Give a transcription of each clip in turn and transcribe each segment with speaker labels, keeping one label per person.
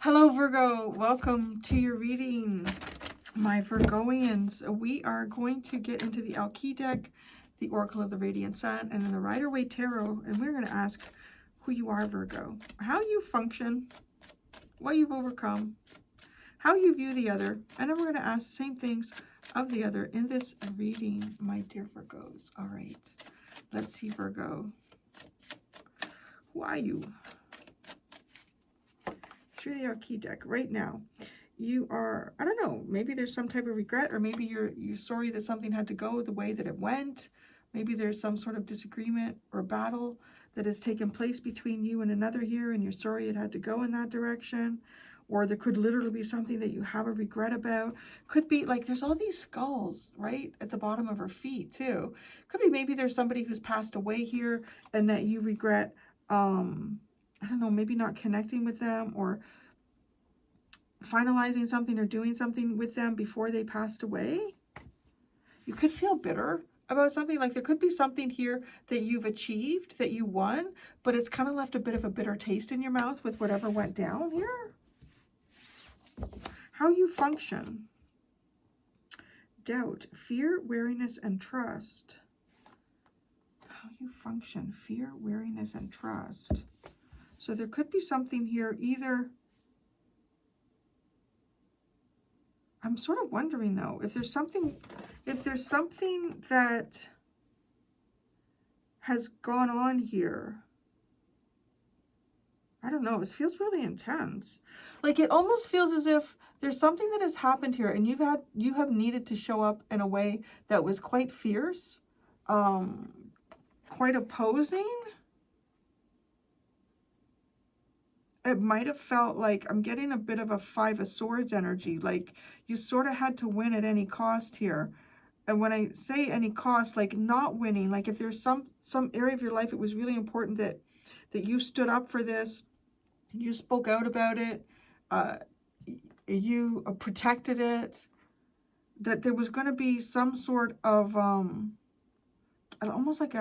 Speaker 1: Hello, Virgo. Welcome to your reading, my Virgoians. We are going to get into the Alki deck, the Oracle of the Radiant Sun, and then the Rider-Waite Tarot, and we're going to ask who you are, Virgo, how you function, what you've overcome, how you view the other, and then we're going to ask the same things of the other in this reading, my dear Virgos. All right, let's see, Virgo. Who are you? Through the Alki deck right now, you are, I don't know, maybe there's some type of regret, or maybe you're sorry that something had to go the way that it went. Maybe there's some sort of disagreement or battle that has taken place between you and another here, and you're sorry it had to go in that direction. Or there could literally be something that you have a regret about. Could be like there's all these skulls right at the bottom of her feet too. Could be maybe there's somebody who's passed away here and that you regret, I don't know, maybe not connecting with them or finalizing something or doing something with them before they passed away. You could feel bitter about something. Like there could be something here that you've achieved, that you won, but it's kind of left a bit of a bitter taste in your mouth with whatever went down here. How you function. Doubt, fear, wariness, and trust. How you function. Fear, wariness, and trust. So there could be something here, either, I'm sort of wondering though, if there's something that has gone on here. I don't know, it feels really intense. Like it almost feels as if there's something that has happened here and you have needed to show up in a way that was quite fierce, quite opposing. It might have felt like, I'm getting a bit of a Five of Swords energy, like you sort of had to win at any cost here. And when I say any cost, like not winning, like if there's some area of your life, it was really important that you stood up for this, you spoke out about it, you protected it, that there was going to be some sort of almost like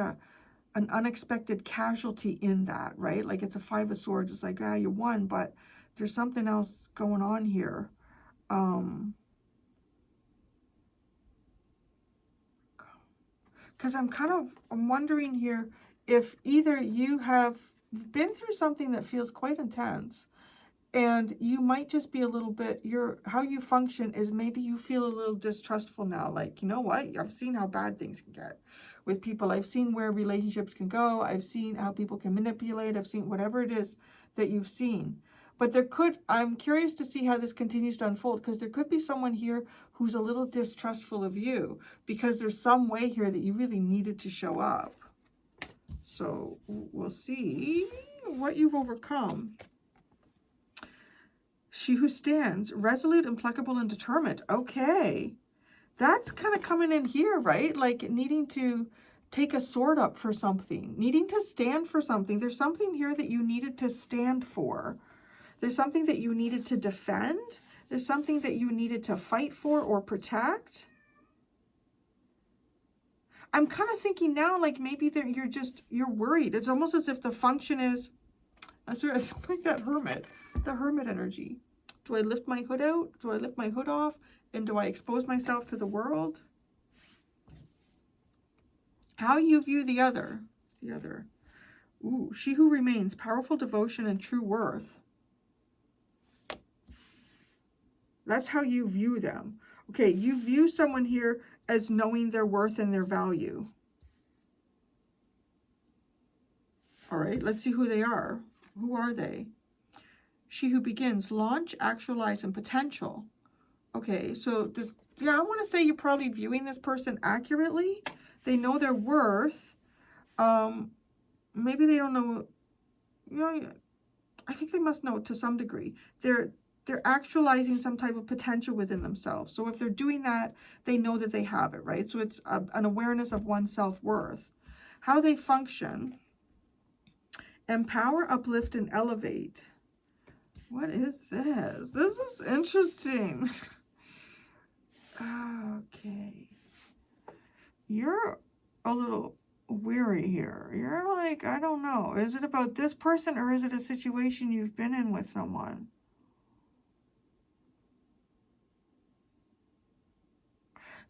Speaker 1: an unexpected casualty in that, right? Like it's a Five of Swords. It's like, you won, but there's something else going on here. Because I'm wondering here if either you have been through something that feels quite intense, and you might just be a little bit, how you function is maybe you feel a little distrustful now. Like, you know what? I've seen how bad things can get with people. I've seen where relationships can go. I've seen how people can manipulate. I've seen whatever it is that you've seen. But I'm curious to see how this continues to unfold, because there could be someone here who's a little distrustful of you because there's some way here that you really needed to show up. So we'll see what you've overcome. She who stands, resolute, implacable, and determined. Okay. That's kind of coming in here, right? Like needing to take a sword up for something, needing to stand for something. There's something here that you needed to stand for. There's something that you needed to defend. There's something that you needed to fight for or protect. I'm kind of thinking now, like maybe you're worried. It's almost as if the function is, it's like that hermit, the hermit energy. Do I lift my hood out? Do I lift my hood off? And do I expose myself to the world? How you view the other. Ooh, she who remains, powerful devotion and true worth. That's how you view them. Okay, you view someone here as knowing their worth and their value. All right, let's see who they are. Who are they? She who begins, launch, actualize, and potential. Okay, so yeah, I want to say you're probably viewing this person accurately. They know their worth. Maybe they don't know, I think they must know to some degree. They're actualizing some type of potential within themselves. So if they're doing that, they know that they have it, right? So it's an awareness of one's self-worth. How they function. Empower, uplift, and elevate. What is this? This is interesting. Okay. You're a little weary here. You're like, I don't know. Is it about this person or is it a situation you've been in with someone?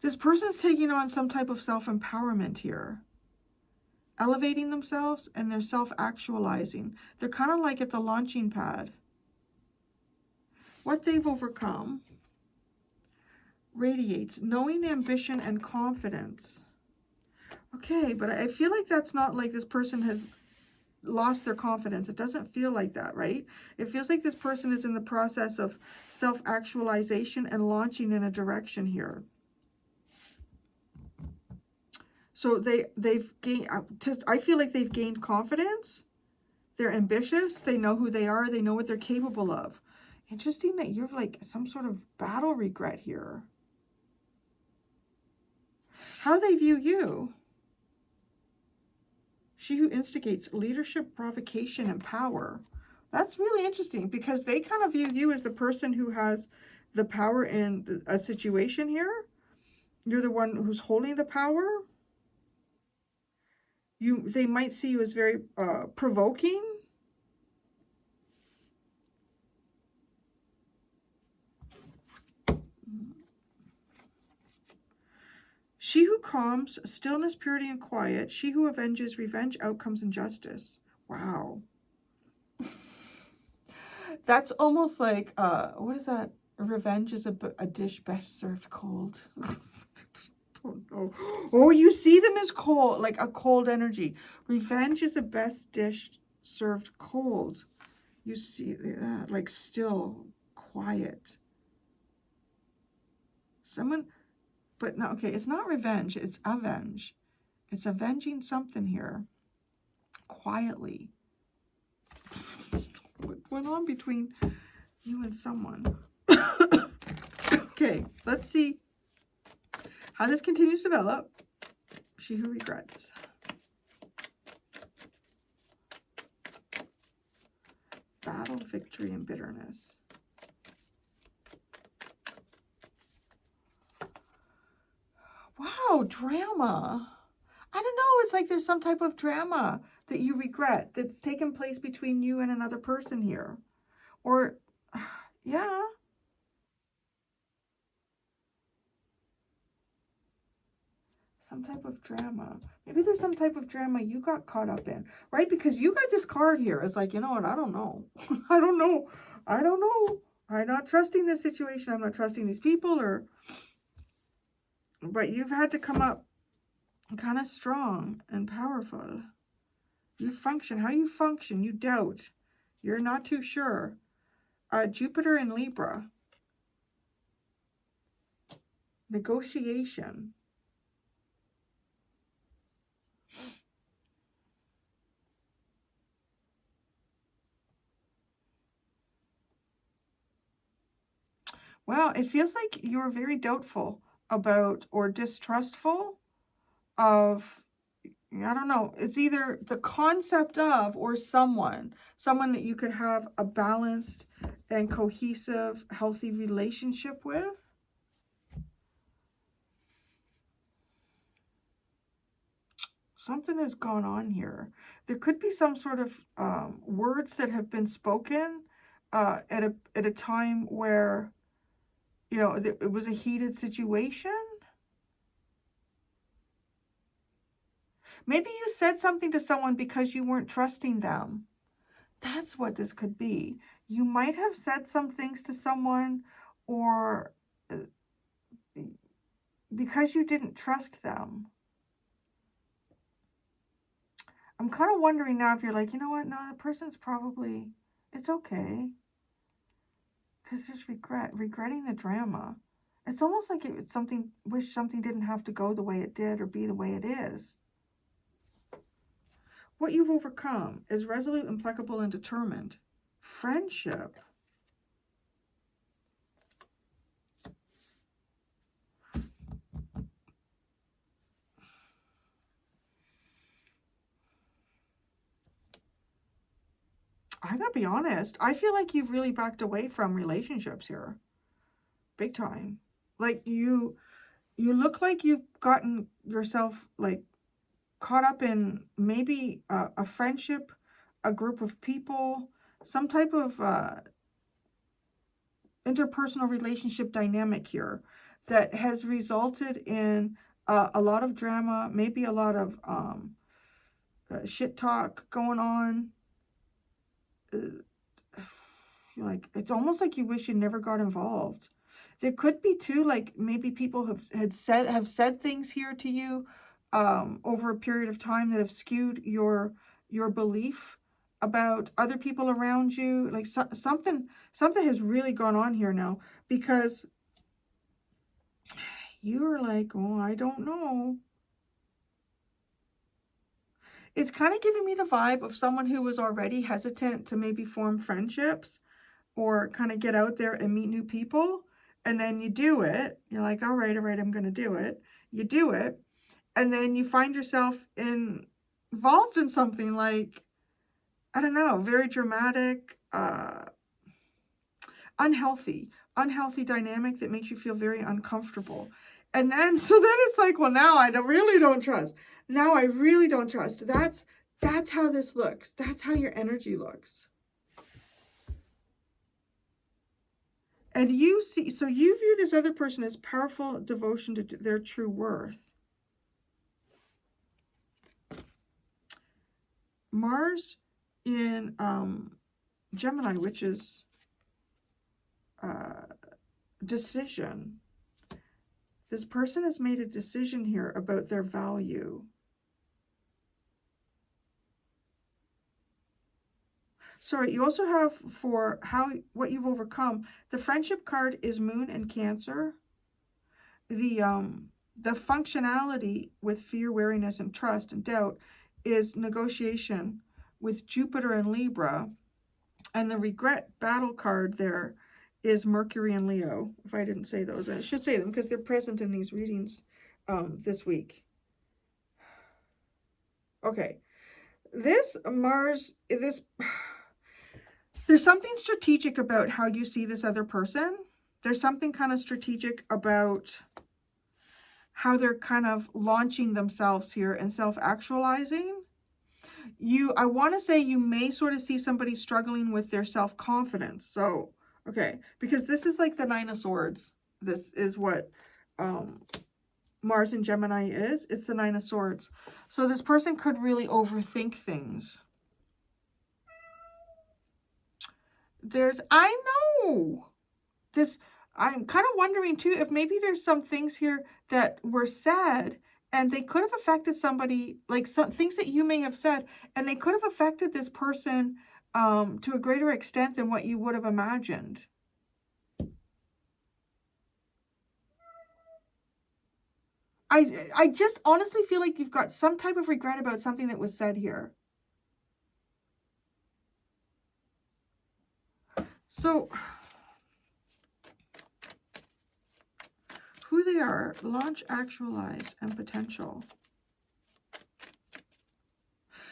Speaker 1: This person's taking on some type of self-empowerment here. Elevating themselves, and they're self-actualizing. They're kind of like at the launching pad. What they've overcome radiates knowing, ambition, and confidence. Okay, but I feel like that's not like this person has lost their confidence. It doesn't feel like that, right? It feels like this person is in the process of self-actualization and launching in a direction here. So they've gained, I feel like they've gained confidence. They're ambitious. They know who they are. They know what they're capable of. Interesting that you're like some sort of battle regret here. How they view you. She who instigates leadership, provocation, and power. That's really interesting because they kind of view you as the person who has the power in a situation here. You're the one who's holding the power. They might see you as very provoking. She who calms, stillness, purity, and quiet. She who avenges, revenge, outcomes, and justice. Wow. That's almost like, what is that? Revenge is a dish best served cold. Don't know. Oh, you see them as cold, like a cold energy. Revenge is a best dish served cold. You see that, like still, quiet. Someone, but no, okay, it's not revenge, it's avenge. It's avenging something here, quietly. What went on between you and someone? Okay, let's see how this continues to develop. She who regrets. Battle, victory, and bitterness. Wow, drama. I don't know. It's like there's some type of drama that you regret that's taken place between you and another person here. Or, yeah. Some type of drama. Maybe there's some type of drama you got caught up in, right? Because you got this card here. It's like, you know what? I don't know. I don't know. I don't know. I'm not trusting this situation. I'm not trusting these people, but you've had to come up kind of strong and powerful. You function. How you function, you doubt. You're not too sure. Jupiter in Libra. Negotiation. Well, it feels like you're very doubtful about or distrustful of, I don't know, it's either the concept of or someone that you could have a balanced and cohesive, healthy relationship with. Something has gone on here. There could be some sort of words that have been spoken at a time where, you know, it was a heated situation. Maybe you said something to someone because you weren't trusting them. That's what this could be. You might have said some things to someone, or because you didn't trust them. I'm kind of wondering now if you're like, you know what? No, the person's probably, it's okay. Because there's regretting the drama. It's almost like it's something, wish something didn't have to go the way it did or be the way it is. What you've overcome is resolute, implacable, and determined. Friendship. I gotta be honest. I feel like you've really backed away from relationships here. Big time. Like you look like you've gotten yourself like caught up in maybe a friendship, a group of people, some type of interpersonal relationship dynamic here that has resulted in a lot of drama, maybe a lot of shit talk going on. Like, it's almost like you wish you never got involved. There could be too, like maybe people have said things here to you over a period of time that have skewed your belief about other people around you. Like something has really gone on here now, because you're like, oh, I don't know. It's kind of giving me the vibe of someone who was already hesitant to maybe form friendships or kind of get out there and meet new people. And then you do it. You're like, all right, I'm going to do it. You do it. And then you find yourself involved in something like, I don't know, very dramatic, unhealthy dynamic that makes you feel very uncomfortable. And then, so then it's like, well, now I really don't trust. Now I really don't trust. That's how this looks. That's how your energy looks. And you see, so you view this other person as powerful devotion to their true worth. Mars in Gemini, which is decision. This person has made a decision here about their value. Sorry, you also have for what you've overcome. The friendship card is Moon and Cancer. The functionality with fear, wariness, and trust and doubt is negotiation with Jupiter and Libra. And the regret battle card there is Mercury and Leo. If I didn't say those, I should say them because they're present in these readings this week. Okay. This Mars, there's something strategic about how you see this other person. There's something kind of strategic about how they're kind of launching themselves here and self-actualizing. I want to say you may sort of see somebody struggling with their self-confidence. So, okay, because this is like the Nine of Swords. This is what Mars in Gemini is. It's the Nine of Swords. So this person could really overthink things. I know this. I'm kind of wondering too if maybe there's some things here that were said and they could have affected somebody, like some things that you may have said, and they could have affected this person to a greater extent than what you would have imagined. I just honestly feel like you've got some type of regret about something that was said here. So, who they are, launch, actualize, and potential.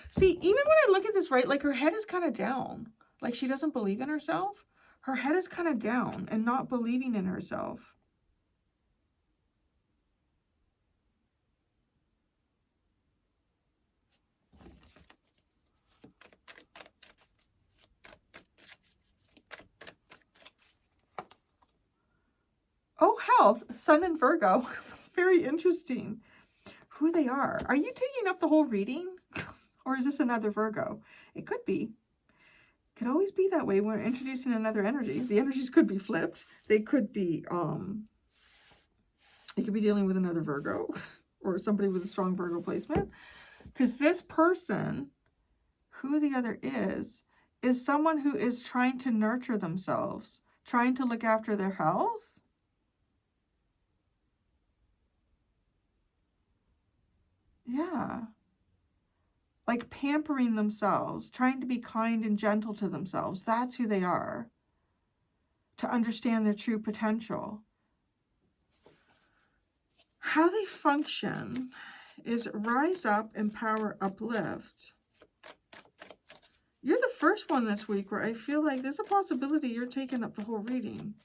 Speaker 1: See, even when I look at this, right, like her head is kind of down. Like she doesn't believe in herself. Her head is kind of down and not believing in herself. Oh, health, Sun and Virgo. It's very interesting. Who they are. Are you taking up the whole reading? Or is this another Virgo? It could be. Could always be that way when we're introducing another energy. The energies could be flipped. They could be, you could be dealing with another Virgo or somebody with a strong Virgo placement. Because this person, who the other is someone who is trying to nurture themselves, trying to look after their health. Yeah. Like pampering themselves, trying to be kind and gentle to themselves. That's who they are. To understand their true potential. How they function is rise up, empower, uplift. You're the first one this week where I feel like there's a possibility you're taking up the whole reading.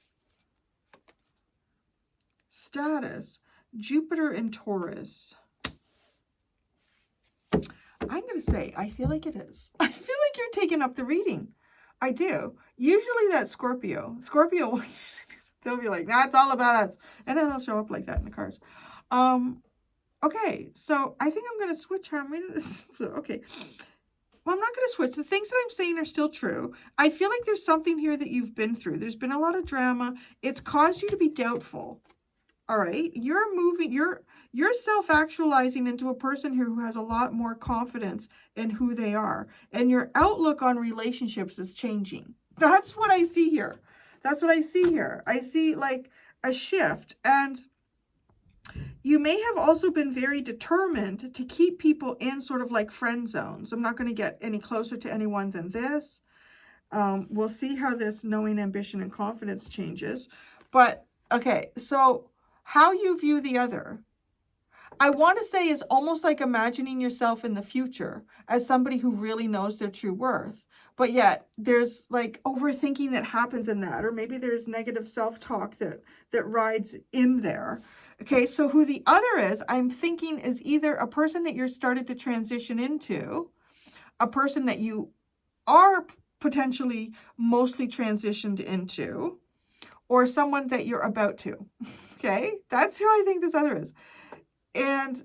Speaker 1: Status, Jupiter and Taurus. I'm going to say, I feel like it is. I feel like you're taking up the reading. I do. Usually that's Scorpio. Scorpio will usually do They'll be like, nah, it's all about us. And then it'll show up like that in the cards. Okay, so I think I'm going to switch how I'm reading this. Okay. Well, I'm not going to switch. The things that I'm saying are still true. I feel like there's something here that you've been through. There's been a lot of drama. It's caused you to be doubtful. All right. You're self-actualizing into a person who has a lot more confidence in who they are. And your outlook on relationships is changing. That's what I see here. That's what I see here. I see like a shift. And you may have also been very determined to keep people in sort of like friend zones. I'm not going to get any closer to anyone than this. We'll see how this knowing, ambition, and confidence changes. But, okay, so how you view the other, I want to say, is almost like imagining yourself in the future as somebody who really knows their true worth. But yet there's like overthinking that happens in that, or maybe there's negative self-talk that rides in there. Okay, so who the other is, I'm thinking, is either a person that you're started to transition into, a person that you are potentially mostly transitioned into, or someone that you're about to. Okay, that's who I think this other is. And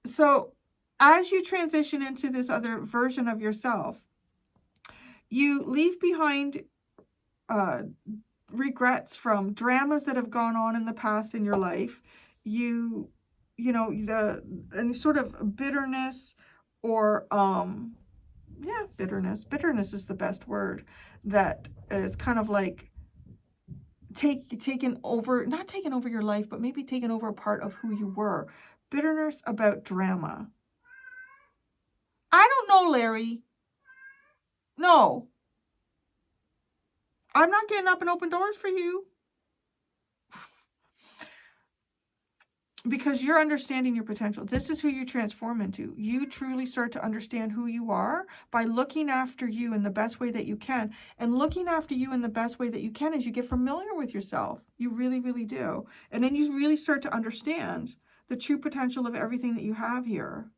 Speaker 1: so as you transition into this other version of yourself, you leave behind regrets from dramas that have gone on in the past in your life. You know, any sort of bitterness or, yeah, bitterness. Bitterness is the best word, that is kind of like taken over, not taken over your life, but maybe taken over a part of who you were. Bitterness about drama. I don't know, Larry. No. I'm not getting up and open doors for you. Because you're understanding your potential. This is who you transform into. You truly start to understand who you are by looking after you in the best way that you can. And looking after you in the best way that you can is you get familiar with yourself. You really, really do. And then you really start to understand the true potential of everything that you have here.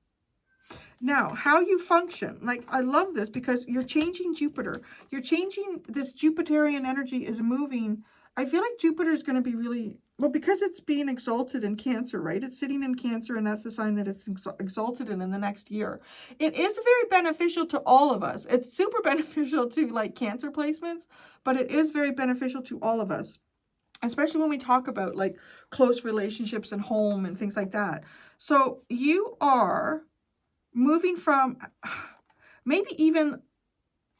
Speaker 1: Now, how you function. Like, I love this because you're changing Jupiter. You're changing, this Jupiterian energy is moving. I feel like Jupiter is going to be really, well, because it's being exalted in Cancer, right? It's sitting in Cancer, and that's the sign that it's exalted in the next year. It is very beneficial to all of us. It's super beneficial to like Cancer placements, but it is very beneficial to all of us, especially when we talk about like close relationships and home and things like that. So you are moving from maybe even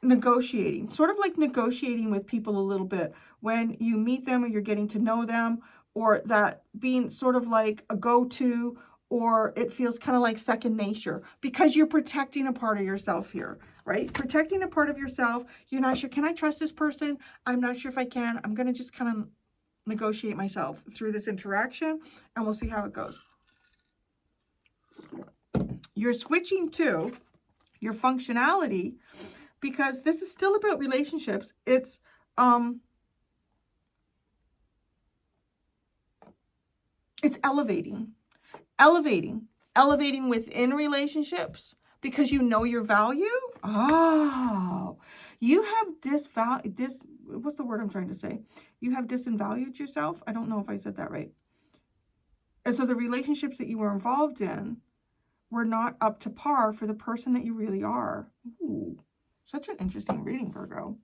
Speaker 1: negotiating, sort of like negotiating with people a little bit when you meet them or you're getting to know them, or that being sort of like a go-to, or it feels kind of like second nature because you're protecting a part of yourself here, right? Protecting a part of yourself. You're not sure, can I trust this person? I'm not sure if I can. I'm going to just kind of negotiate myself through this interaction, and we'll see how it goes. You're switching to your functionality because this is still about relationships. It's elevating within relationships because you know your value. Oh, you have what's the word I'm trying to say? You have disinvalued yourself. I don't know if I said that right. And so the relationships that you were involved in were not up to par for the person that you really are. Ooh, such an interesting reading, Virgo.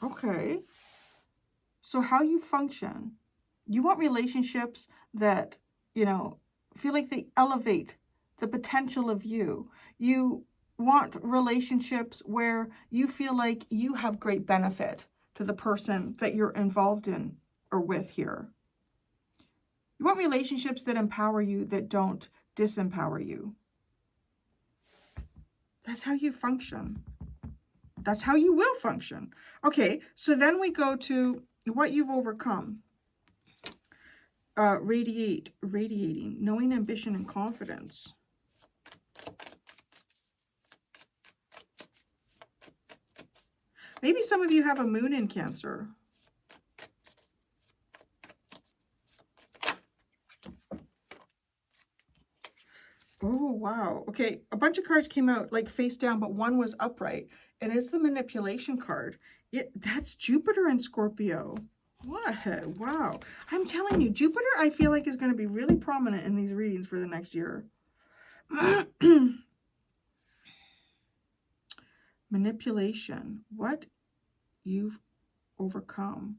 Speaker 1: Okay. So how you function. You want relationships that, you know, feel like they elevate the potential of you. You want relationships where you feel like you have great benefit to the person that you're involved in or with here. You want relationships that empower you, that don't disempower you. That's how you function. That's how you will function. Okay, so then we go to what you've overcome. Radiating, knowing, ambition, and confidence. Maybe some of you have a moon in Cancer. Oh, wow. Okay, a bunch of cards came out like face down, but one was upright. And it's the manipulation card. That's Jupiter and Scorpio. What? Wow. I'm telling you, Jupiter, I feel like is going to be really prominent in these readings for the next year. Manipulation. What you've overcome.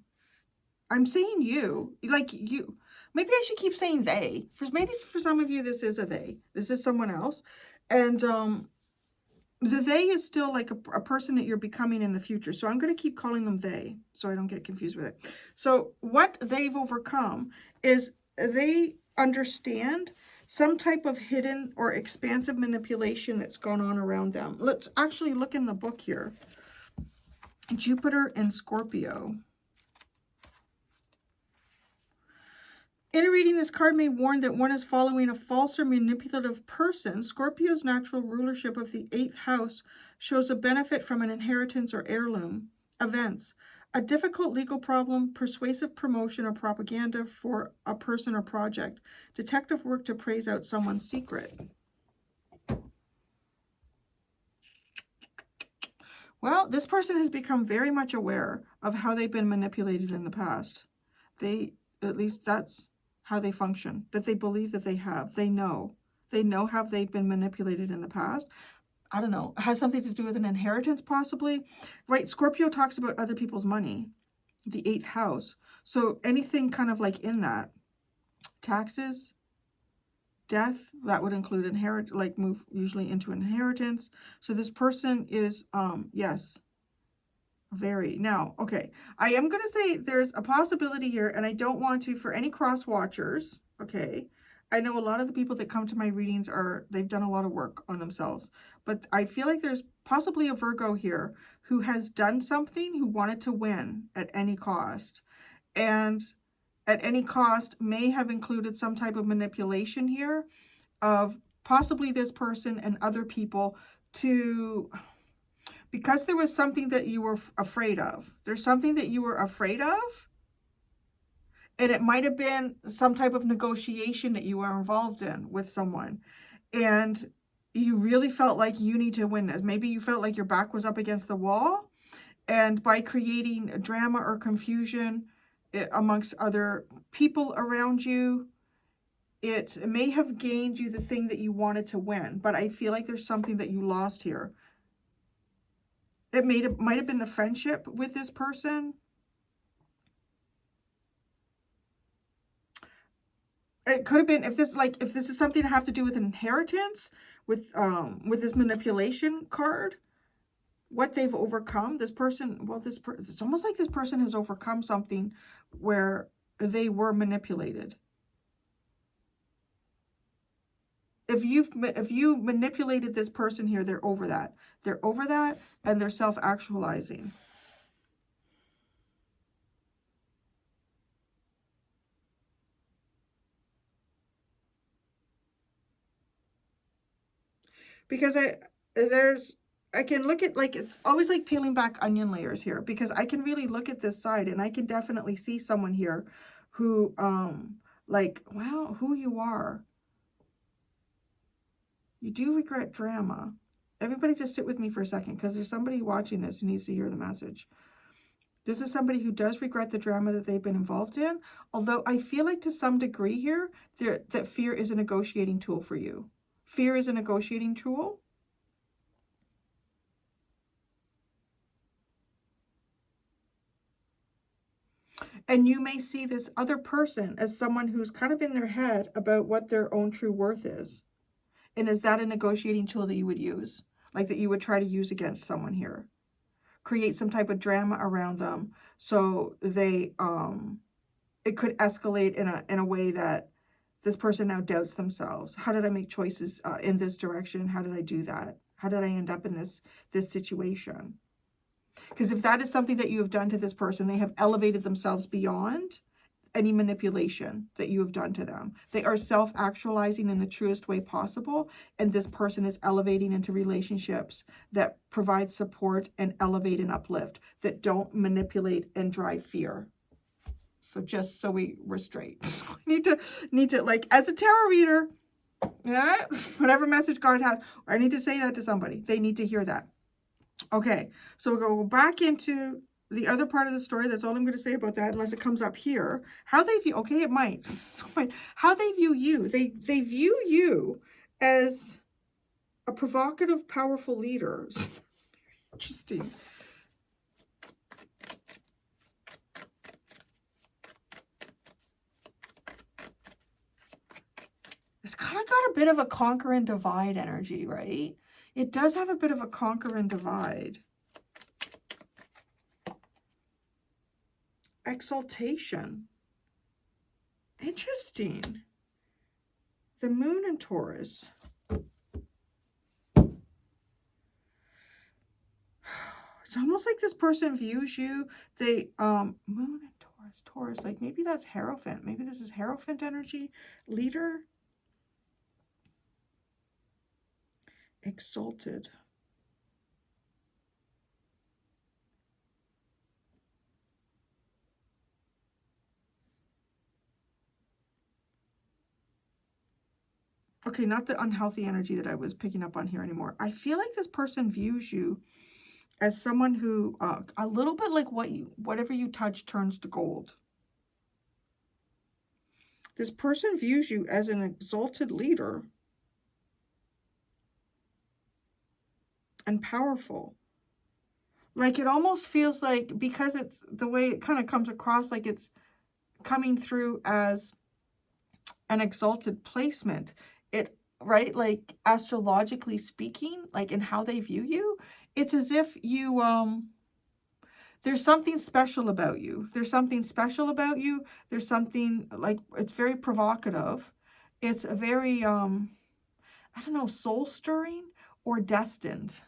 Speaker 1: I'm saying you, like you. Maybe I should keep saying they. Maybe for some of you, this is a they. This is someone else. And the they is still like a person that you're becoming in the future. So I'm going to keep calling them they so I don't get confused with it. So what they've overcome is they understand some type of hidden or expansive manipulation that's gone on around them. Let's actually look in the book here. Jupiter and Scorpio. In a reading, this card may warn that one is following a false or manipulative person. Scorpio's natural rulership of the 8th house shows a benefit from an inheritance or heirloom events, a difficult legal problem, persuasive promotion or propaganda for a person or project, detective work to praise out someone's secret. Well, this person has become very much aware of how they've been manipulated in the past. At least that's how they function, that they believe that they have. They know how they've been manipulated in the past. I don't know. It has something to do with an inheritance, possibly. Right, Scorpio talks about other people's money, the 8th house. So anything kind of like in that. Taxes, death, that would include move usually into inheritance. So this person is, yes, very. Now, okay, I am going to say there's a possibility here, and I don't want to, for any cross watchers, okay, I know a lot of the people that come to my readings they've done a lot of work on themselves, but I feel like there's possibly a Virgo here who has done something, who wanted to win at any cost, and at any cost may have included some type of manipulation here of possibly this person and other people because there was something that you were afraid of. There's something that you were afraid of. And it might have been some type of negotiation that you were involved in with someone. And you really felt like you need to win this. Maybe you felt like your back was up against the wall. And by creating drama or confusion amongst other people around you, it may have gained you the thing that you wanted to win. But I feel like there's something that you lost here. It might have been the friendship with this person. It could have been if this is something to have to do with an inheritance, with this manipulation card, what they've overcome. This person, well, it's almost like this person has overcome something where they were manipulated. If you manipulated this person here, they're over that. They're over that, and they're self-actualizing. Because I can look at, like, it's always like peeling back onion layers here, because I can really look at this side and I can definitely see someone here who, like, well, who you are. You do regret drama. Everybody just sit with me for a second, because there's somebody watching this who needs to hear the message. This is somebody who does regret the drama that they've been involved in, although I feel like to some degree here that fear is a negotiating tool for you. Fear is a negotiating tool. And you may see this other person as someone who's kind of in their head about what their own true worth is. And is that a negotiating tool that you would use? Like that you would try to use against someone here? Create some type of drama around them so they it could escalate in a way that this person now doubts themselves. How did I make choices in this direction? How did I do that? How did I end up in this situation? Because if that is something that you have done to this person, they have elevated themselves beyond any manipulation that you have done to them. They are self-actualizing in the truest way possible, and this person is elevating into relationships that provide support and elevate and uplift, that don't manipulate and drive fear. So just so we're straight. need to like, as a tarot reader, Yeah, whatever message God has. I need to say that to somebody. They need to hear that. Okay, so we'll go back into the other part of the story. That's all I'm going to say about that, unless it comes up here. How they view, okay, it might. How they view you. They view you as a provocative, powerful leader. Interesting. It's kind of got a bit of a conquer and divide energy, right? It does have a bit of a conquer and divide. Exaltation. Interesting. The moon in Taurus. It's almost like this person views you. They, moon in Taurus, like maybe that's Hierophant. Maybe this is Hierophant energy. Leader. Exalted. Okay, not the unhealthy energy that I was picking up on here anymore. I feel like this person views you as someone who, a little bit like whatever you touch turns to gold. This person views you as an exalted leader and powerful. Like it almost feels like, because it's the way it kind of comes across, like it's coming through as an exalted placement. It, right? Like astrologically speaking, like in how they view you, it's as if you, there's something special about you. There's something special about you. There's something like, it's very provocative. It's a very, I don't know, soul stirring or destined.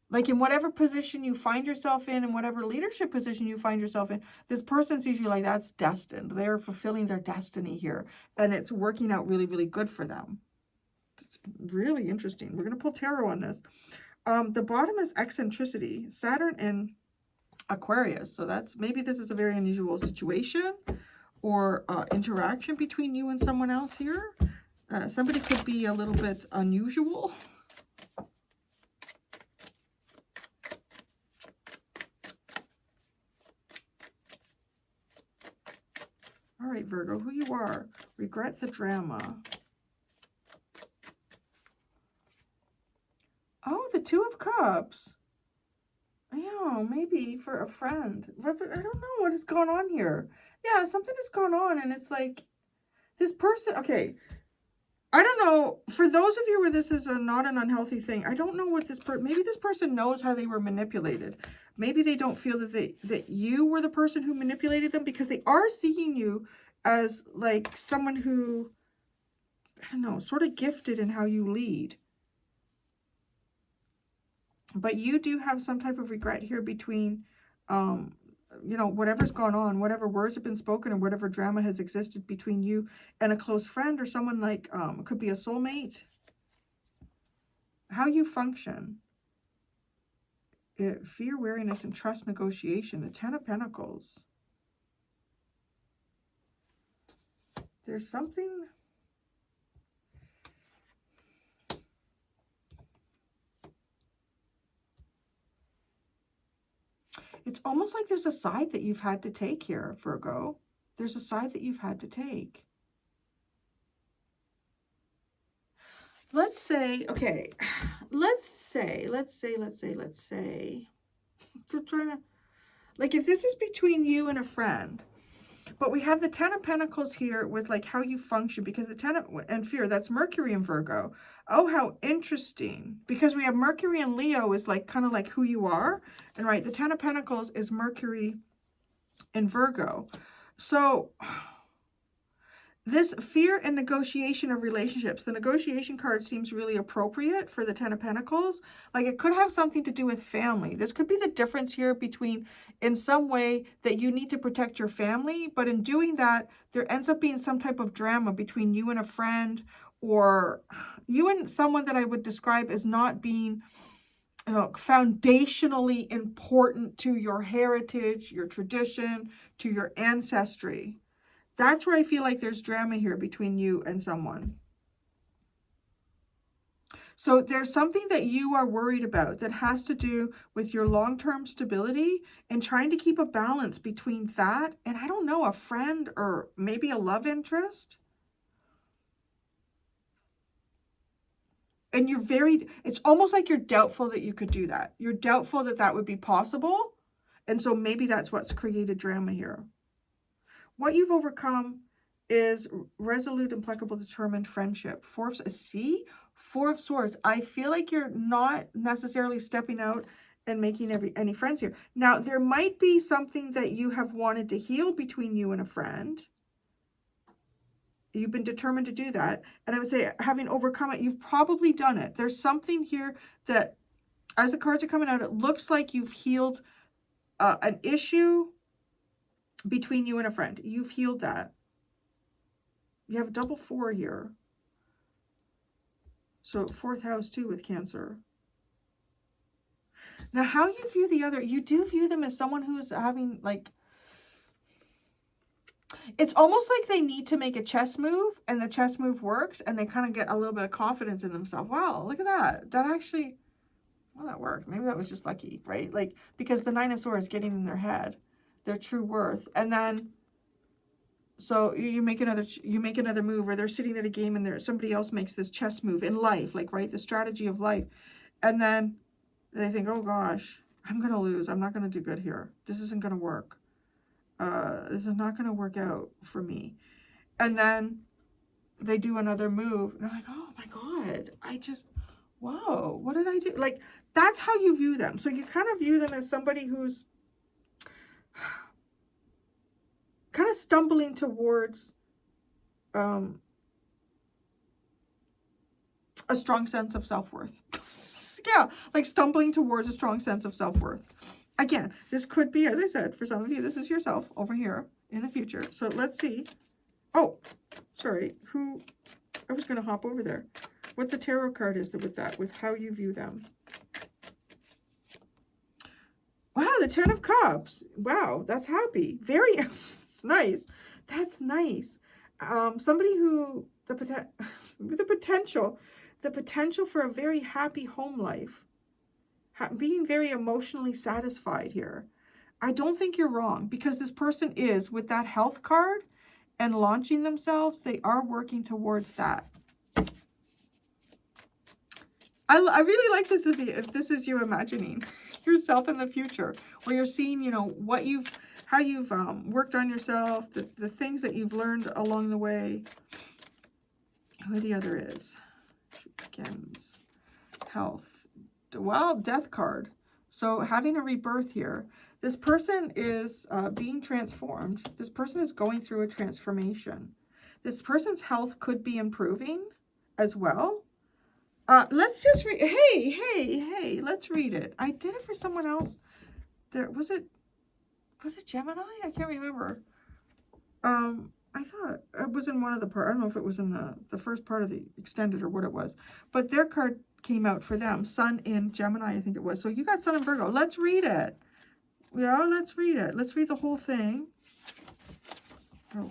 Speaker 1: Like in whatever position you find yourself in whatever leadership position you find yourself in, this person sees you like that's destined. They're fulfilling their destiny here. And it's working out really, really good for them. It's really interesting. We're going to pull tarot on this. The bottom is eccentricity. Saturn in Aquarius. So that's, maybe this is a very unusual situation or interaction between you and someone else here. Somebody could be a little bit unusual. All right, Virgo, who you are. Regret the drama. Oh, the Two of Cups. Yeah, maybe for a friend. I don't know what is going on here. Yeah, something is going on, and it's like this person. Okay, I don't know. For those of you where this is not an unhealthy thing, I don't know what this person. Maybe this person knows how they were manipulated. Maybe they don't feel that you were the person who manipulated them, because they are seeing you as like someone who, I don't know, sort of gifted in how you lead. But you do have some type of regret here between, you know, whatever's gone on, whatever words have been spoken, or whatever drama has existed between you and a close friend, or someone like, could be a soulmate. How you function. Fear, wariness, and trust negotiation. The Ten of Pentacles. There's something. It's almost like there's a side that you've had to take here, Virgo. There's a side that you've had to take. Let's say, okay, let's say, we're trying to, like, if this is between you and a friend, but we have the Ten of Pentacles here with like how you function, because the Ten of, and fear, that's Mercury in Virgo. Oh, how interesting. Because we have Mercury in Leo is like kind of like who you are. And right, the Ten of Pentacles is Mercury in Virgo. So this fear and negotiation of relationships, the negotiation card seems really appropriate for the Ten of Pentacles. Like it could have something to do with family. This could be the difference here between, in some way, that you need to protect your family, but in doing that, there ends up being some type of drama between you and a friend, or you and someone that I would describe as not being, you know, foundationally important to your heritage, your tradition, to your ancestry. That's where I feel like there's drama here between you and someone. So there's something that you are worried about that has to do with your long-term stability and trying to keep a balance between that and, I don't know, a friend or maybe a love interest. And it's almost like you're doubtful that you could do that. You're doubtful that that would be possible. And so maybe that's what's created drama here. What you've overcome is resolute, implacable, determined friendship. Four of Swords. I feel like you're not necessarily stepping out and making any friends here. Now, there might be something that you have wanted to heal between you and a friend. You've been determined to do that. And I would say, having overcome it, you've probably done it. There's something here that, as the cards are coming out, it looks like you've healed an issue between you and a friend. You've healed that. You have a double 4 here. So 4th house too with Cancer. Now, how you view the other, you do view them as someone who's having, like, it's almost like they need to make a chess move, and the chess move works, and they kind of get a little bit of confidence in themselves. Wow, look at that. That actually, well, that worked. Maybe that was just lucky, right? Like, because the 9 of Swords getting in their head, their true worth. And then, so you make another move, or they're sitting at a game and somebody else makes this chess move in life, like, right, the strategy of life. And then they think, oh gosh, I'm going to lose. I'm not going to do good here. This isn't going to work. This is not going to work out for me. And then they do another move. And they're like, oh my God, whoa, what did I do? Like, that's how you view them. So you kind of view them as somebody who's kind of stumbling towards a strong sense of self-worth. Yeah, like stumbling towards a strong sense of self-worth. Again, this could be, as I said, for some of you, this is yourself over here in the future. So let's see. Oh, sorry. I was going to hop over there. What the tarot card is with how you view them. Wow, the 10 of Cups. Wow, that's happy. Very, it's nice. That's nice. Somebody who, the potential for a very happy home life. Being very emotionally satisfied here. I don't think you're wrong, because this person is, with that health card and launching themselves, they are working towards that. I really like this if this is you imagining yourself in the future, where you're seeing, you know, how you've worked on yourself, the things that you've learned along the way. Who the other is? Begins. Health. Well, death card. So having a rebirth here. This person is being transformed. This person is going through a transformation. This person's health could be improving as well. Let's just read. Hey, let's read it. I did it for someone else. Was it Gemini? I can't remember. I thought it was in one of the part. I don't know if it was in the first part of the extended or what it was. But their card came out for them. Sun in Gemini, I think it was. So you got Sun in Virgo. Let's read it. Yeah, let's read it. Let's read the whole thing. Oh.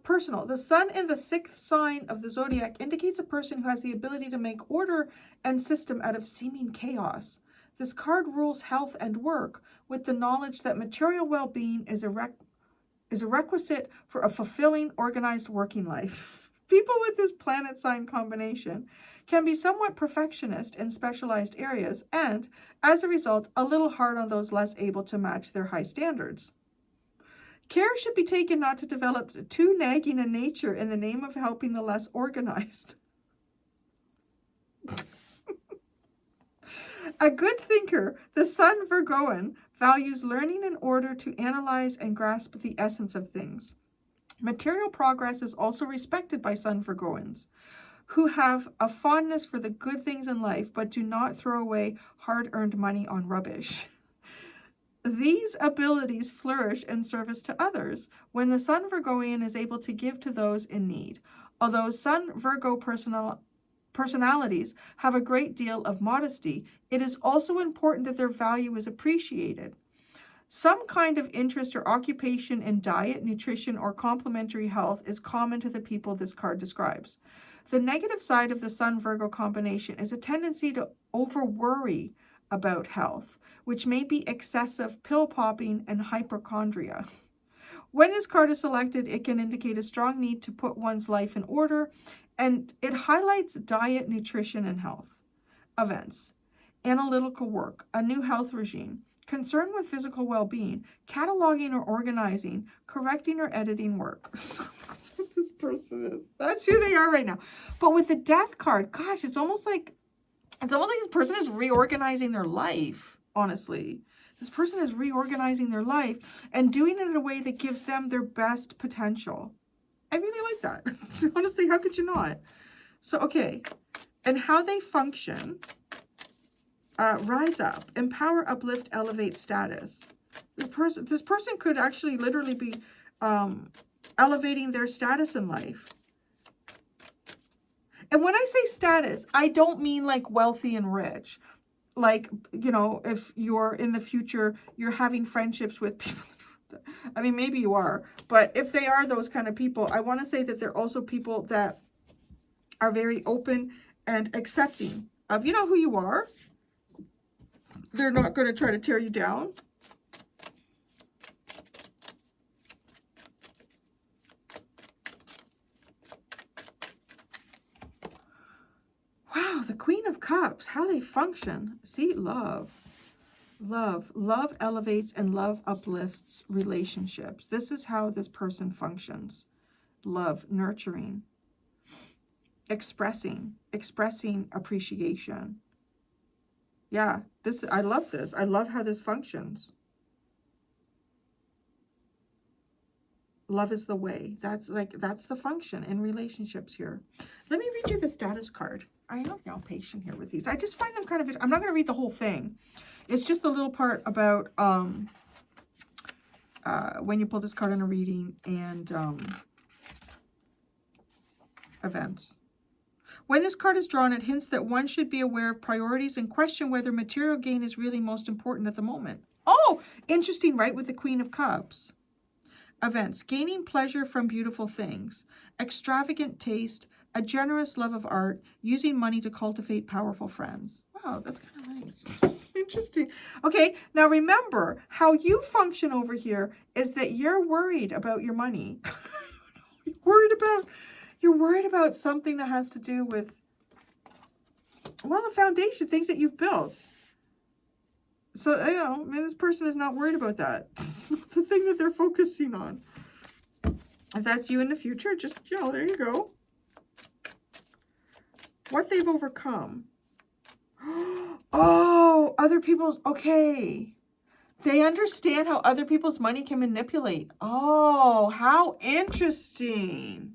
Speaker 1: Personal. The sun in the 6th sign of the zodiac indicates a person who has the ability to make order and system out of seeming chaos. This card rules health and work, with the knowledge that material well-being is a requisite for a fulfilling, organized working life. People with this planet sign combination can be somewhat perfectionist in specialized areas and, as a result, a little hard on those less able to match their high standards. Care should be taken not to develop too nagging a nature in the name of helping the less organized. A good thinker, the Sun Virgoan, values learning in order to analyze and grasp the essence of things. Material progress is also respected by Sun Virgoans, who have a fondness for the good things in life, but do not throw away hard-earned money on rubbish. These abilities flourish in service to others when the Sun Virgoan is able to give to those in need. Although Sun Virgo personalities have a great deal of modesty, it is also important that their value is appreciated. Some kind of interest or occupation in diet, nutrition, or complementary health is common to the people this card describes. The negative side of the Sun-Virgo combination is a tendency to over-worry about health, which may be excessive pill popping and hypochondria. When this card is selected, it can indicate a strong need to put one's life in order, and it highlights diet, nutrition, and health events, analytical work, a new health regime, concern with physical well-being, cataloging or organizing, correcting or editing work. That's what this person is. That's who they are right now. But with the death card, gosh, it's almost like this person is reorganizing their life, honestly. This person is reorganizing their life and doing it in a way that gives them their best potential. I really like that. Honestly, how could you not? So, okay. And how they function. Rise up, empower, uplift, elevate status. This person could actually literally be elevating their status in life. And when I say status, I don't mean like wealthy and rich. Like, you know, if you're in the future, you're having friendships with people. I mean, maybe you are. But if they are those kind of people, I want to say that they're also people that are very open and accepting of, you know, who you are. They're not going to try to tear you down. Wow, the Queen of Cups, how they function. See, love. Love. Love elevates and love uplifts relationships. This is how this person functions. Love, nurturing, expressing appreciation. Yeah, I love this. I love how this functions. Love is the way. That's the function in relationships here. Let me read you the status card. I am now patient here with these. I just find them kind of, I'm not going to read the whole thing. It's just a little part about when you pull this card in a reading and events. When this card is drawn, it hints that one should be aware of priorities and question whether material gain is really most important at the moment. Oh, interesting, right? With the Queen of Cups. Events. Gaining pleasure from beautiful things. Extravagant taste. A generous love of art. Using money to cultivate powerful friends. Wow, that's kind of nice. That's interesting. Okay, now remember, how you function over here is that you're worried about your money. You're worried about something that has to do with, well, the foundation, things that you've built. So, you know, maybe this person is not worried about that. It's not the thing that they're focusing on. If that's you in the future, just, you know, there you go. What they've overcome. Oh, other people's, okay. They understand how other people's money can manipulate. Oh, how interesting.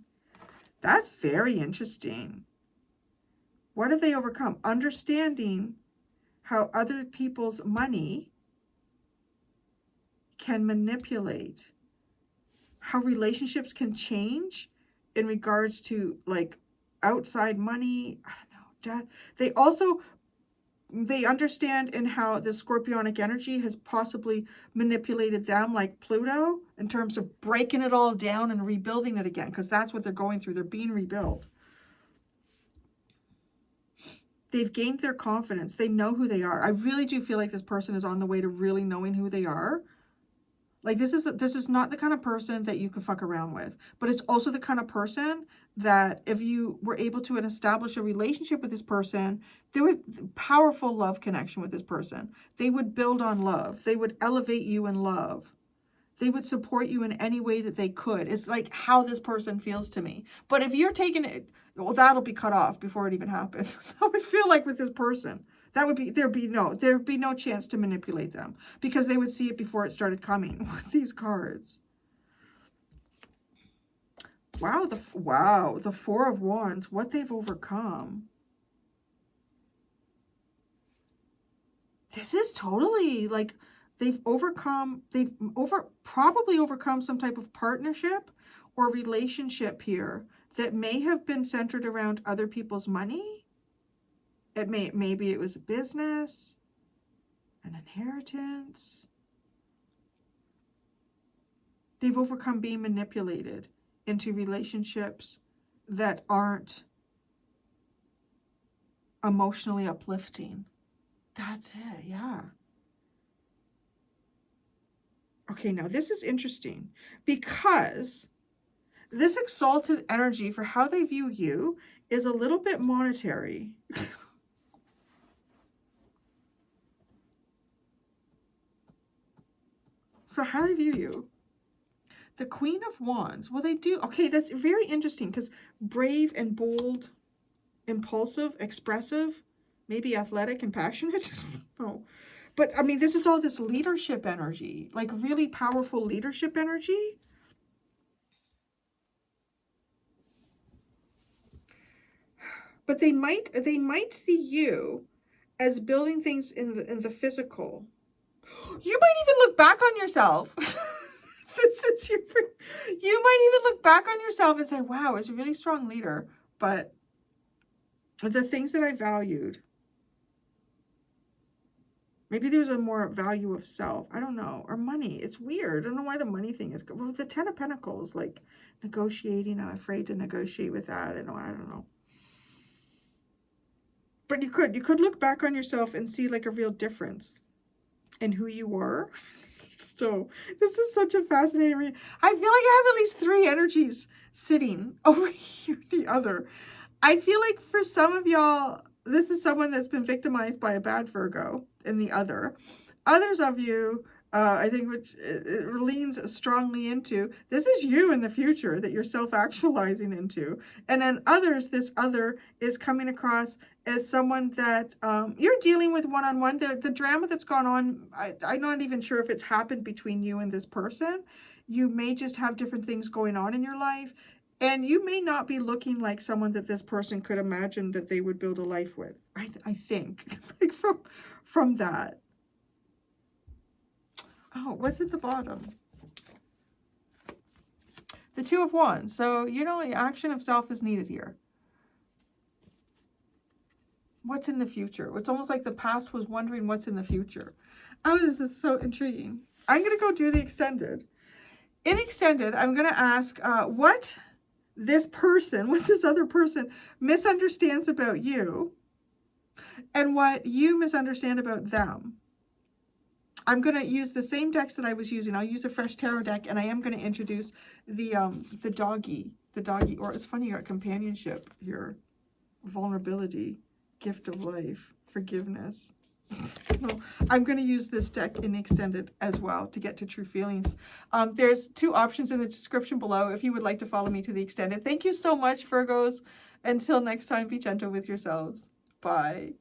Speaker 1: That's very interesting. What have they overcome? Understanding how other people's money can manipulate. How relationships can change in regards to, like, outside money. I don't know. They understand in how the Scorpionic energy has possibly manipulated them, like Pluto, in terms of breaking it all down and rebuilding it again, because that's what they're going through. They're being rebuilt. They've gained their confidence. They know who they are. I really do feel like this person is on the way to really knowing who they are. Like, this is not the kind of person that you could fuck around with, but it's also the kind of person that if you were able to establish a relationship with this person, there would powerful love connection with this person. They would build on love. They would elevate you in love. They would support you in any way that they could. It's like how this person feels to me. But if you're taking it, well, that'll be cut off before it even happens. That's how I feel like with this person. That would be, there'd be no chance to manipulate them because they would see it before it started coming with these cards. Wow, the Four of Wands, what they've overcome. This is totally like they've probably overcome some type of partnership or relationship here that may have been centered around other people's money. Maybe it was a business, an inheritance. They've overcome being manipulated into relationships that aren't emotionally uplifting. That's it, yeah. Okay, now this is interesting because this exalted energy for how they view you is a little bit monetary. For how they view you. The Queen of Wands. Well, they do. Okay, that's very interesting because brave and bold, impulsive, expressive, maybe athletic and passionate. No. But, I mean, this is all this leadership energy, like really powerful leadership energy. But they might see you as building things in the physical. You might even look back on yourself. You might even look back on yourself and say, wow, it's a really strong leader, but the things that I valued, maybe there's a more value of self. I don't know. Or money. It's weird. I don't know why the money thing is good. Well, the Ten of Pentacles, like negotiating, I'm afraid to negotiate with that. I don't know. But you could look back on yourself and see like a real difference in who you were. So this is such a fascinating read. I feel like I have at least 3 energies sitting over here, the other. I feel like for some of y'all, this is someone that's been victimized by a bad Virgo in the other. Others of you, I think, which it leans strongly into, this is you in the future that you're self-actualizing into. And then others, this other is coming across as someone that you're dealing with one-on-one. The drama that's gone on, I'm not even sure if it's happened between you and this person. You may just have different things going on in your life. And you may not be looking like someone that this person could imagine that they would build a life with. I think, like from that. Oh, what's at the bottom? The Two of Wands. So, you know, the action of self is needed here. What's in the future? It's almost like the past was wondering what's in the future. Oh, this is so intriguing. I'm going to go do the extended. In extended, I'm going to ask what this other person misunderstands about you and what you misunderstand about them. I'm going to use the same decks that I was using. I'll use a fresh tarot deck, and I am going to introduce the doggy, or it's funny, you got companionship here, vulnerability, gift of life, forgiveness. I'm going to use this deck in the extended as well to get to true feelings. There's 2 options in the description below if you would like to follow me to the extended. Thank you so much, Virgos. Until next time, be gentle with yourselves. Bye.